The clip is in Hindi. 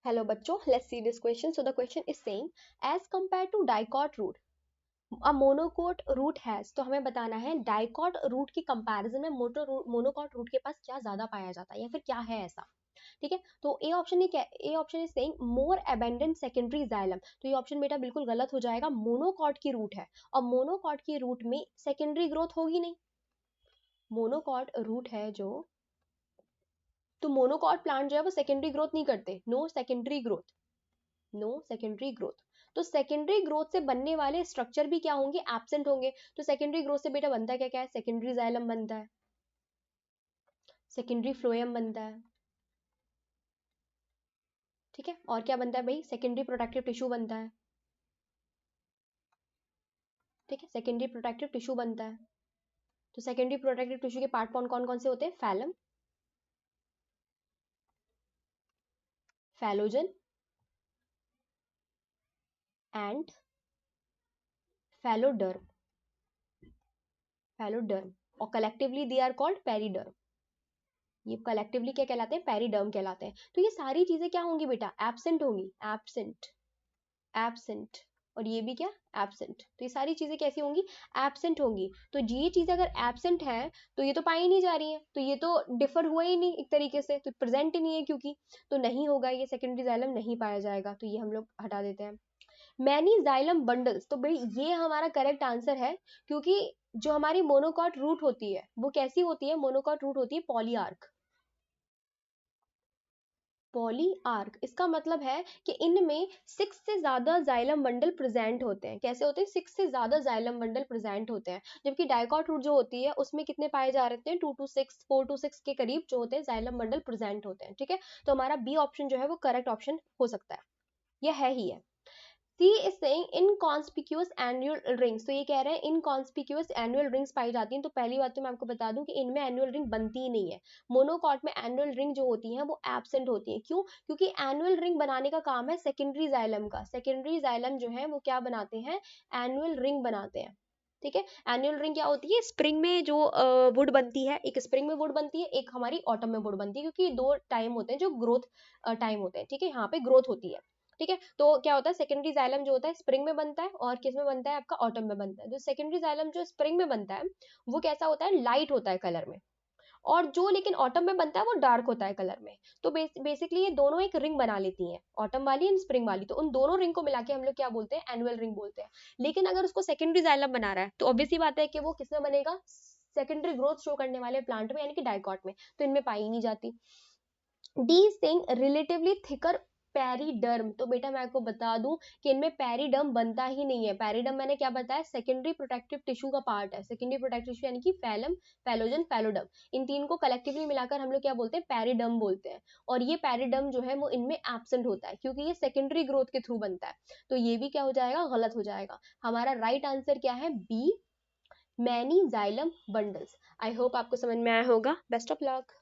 Hello bachcho, let's see this question. So the question is saying, as compared to dicot root, a monocot root has, तो हमें बताना है डाइकॉट रूट की कंपैरिजन में मोनोकॉट रूट के पास क्या ज्यादा पाया जाता है या फिर क्या है ऐसा। ठीक है, तो ए ऑप्शन क्या, A option is saying more abundant secondary xylem, तो ये ऑप्शन बेटा बिल्कुल गलत हो जाएगा। मोनोकॉट की रूट है और मोनोकॉट की रूट में सेकेंडरी ग्रोथ होगी नहीं। मोनोकॉट रूट है जो, तो मोनोकॉट प्लांट जो है वो सेकेंडरी ग्रोथ नहीं करते, no secondary growth, no secondary growth. तो सेकेंडरी ग्रोथ से बनने वाले स्ट्रक्चर भी क्या होंगे, एब्सेंट होंगे। तो सेकेंडरी ग्रोथ से बेटा बनता है क्या, क्या है, सेकेंडरी जाइलम बनता है, सेकेंडरी फ्लोएम बनता है। ठीक है, और क्या बनता है भाई, सेकेंडरी प्रोटेक्टिव टिश्यू बनता है। ठीक है, सेकेंडरी प्रोटेक्टिव टिश्यू बनता है। तो सेकेंडरी प्रोटेक्टिव टिश्यू के पार्ट कौन कौन कौन से होते हैं, phellem, phellogen and phelloderm, phelloderm, और collectively they are called periderm. ये कलेक्टिवली क्या कहलाते हैं, पेरिडर्म कहलाते हैं। तो ये सारी चीजें क्या होंगी बेटा, एब्सेंट होंगी, एब्सेंट, एब्सेंट, और ये भी क्या, एब्सेंट। तो ये सारी चीजें कैसी होंगी, एब्सेंट होंगी। तो ये चीजें अगर एब्सेंट है तो ये तो पाई नहीं जा रही है, तो ये तो डिफर हुआ ही नहीं एक तरीके से, तो प्रेजेंट ही नहीं है क्योंकि, तो नहीं होगा, ये सेकेंडरी जाइलम नहीं पाया जाएगा, तो ये हम लोग हटा देते हैं। मैनी जाइलम बंडल्स, तो भाई ये हमारा करेक्ट आंसर है, क्योंकि जो हमारी मोनोकॉट रूट होती है वो कैसी होती है, मोनोकॉट रूट होती है पॉलीआर्क, पॉलीआर्क। इसका मतलब है कि इनमें 6 से ज्यादा जाइलम बंडल प्रेजेंट होते हैं। कैसे होते हैं, 6 से ज्यादा जाइलम बंडल प्रेजेंट होते हैं। जबकि डाइकॉट रूट जो होती है उसमें कितने पाए जा रहे हैं, 2 to 6, 4 to 6 के करीब जो होते हैं जाइलम बंडल प्रेजेंट होते हैं। ठीक है, तो हमारा बी ऑप्शन जो है वो करेक्ट ऑप्शन हो सकता है, यह है ही है। सी इज सेइंग इनकॉन्स्पिक्यूअस एनुअल रिंग्स, तो ये कह रहे हैं इनकॉन्स्पिक्यूअस एनुअल रिंग्स पाई जाती हैं। तो पहली बात तो मैं आपको बता दूं कि इनमें एनुअल रिंग बनती ही नहीं है। मोनोकॉट में एनुअल रिंग जो होती हैं वो एब्सेंट होती हैं। क्यों, क्योंकि एनुअल रिंग बनाने का काम है सेकेंडरी जाइलम का। सेकेंडरी जाइलम जो है वो क्या बनाते हैं, एनुअल रिंग बनाते हैं। ठीक है, एनुअल रिंग क्या होती है, स्प्रिंग में जो वुड बनती है, एक स्प्रिंग में वुड बनती है, एक हमारी ऑटम में वुड बनती है, क्योंकि दो टाइम होते हैं जो ग्रोथ टाइम होते हैं। ठीक है, यहाँ पे ग्रोथ होती है। ठीक है, तो क्या होता है, सेकेंडरी जाइलम जो होता है स्प्रिंग में बनता है और किस में बनता है, आपका ऑटम में बनता है। जो सेकेंडरी जाइलम जो स्प्रिंग में बनता है वो कैसा होता है, लाइट होता है कलर में, और जो लेकिन ऑटम में बनता है वो डार्क होता है कलर में। तो बेसिकली ये दोनों एक रिंग बना लेती हैं, ऑटम वाली एंड स्प्रिंग वाली। तो उन दोनों रिंग को मिला के हम लोग क्या बोलते हैं, एनुअल रिंग बोलते हैं। लेकिन अगर उसको सेकेंडरी जाइलम बना रहा है तो ऑब्वियस ही बात है कि वो किसमें बनेगा, सेकेंडरी ग्रोथ शो करने वाले प्लांट में, यानी कि डाइकॉट में, तो इनमें पाई नहीं जाती। डी सिंग रिलेटिवली थिकर पेरिडर्म, तो बेटा मैं आपको बता दूं कि इनमें पेरिडर्म बनता ही नहीं है। पेरिडर्म मैंने क्या बताया, सेकेंडरी प्रोटेक्टिव टिश्यू का पार्ट है। सेकेंडरी प्रोटेक्टिव टिश्यू यानी कि फैलम, फैलोजन, फैलोडर्म, इन तीन को कलेक्टिवली मिलाकर हम लोग क्या बोलते हैं, पेरिडर्म बोलते हैं। और ये पेरिडर्म जो है वो इनमें एब्सेंट होता है क्योंकि ये सेकेंडरी ग्रोथ के थ्रू बनता है। तो ये भी क्या हो जाएगा, गलत हो जाएगा। हमारा राइट आंसर क्या है, B, many xylem bundles. I hope आपको समझ में आया होगा। Best of luck.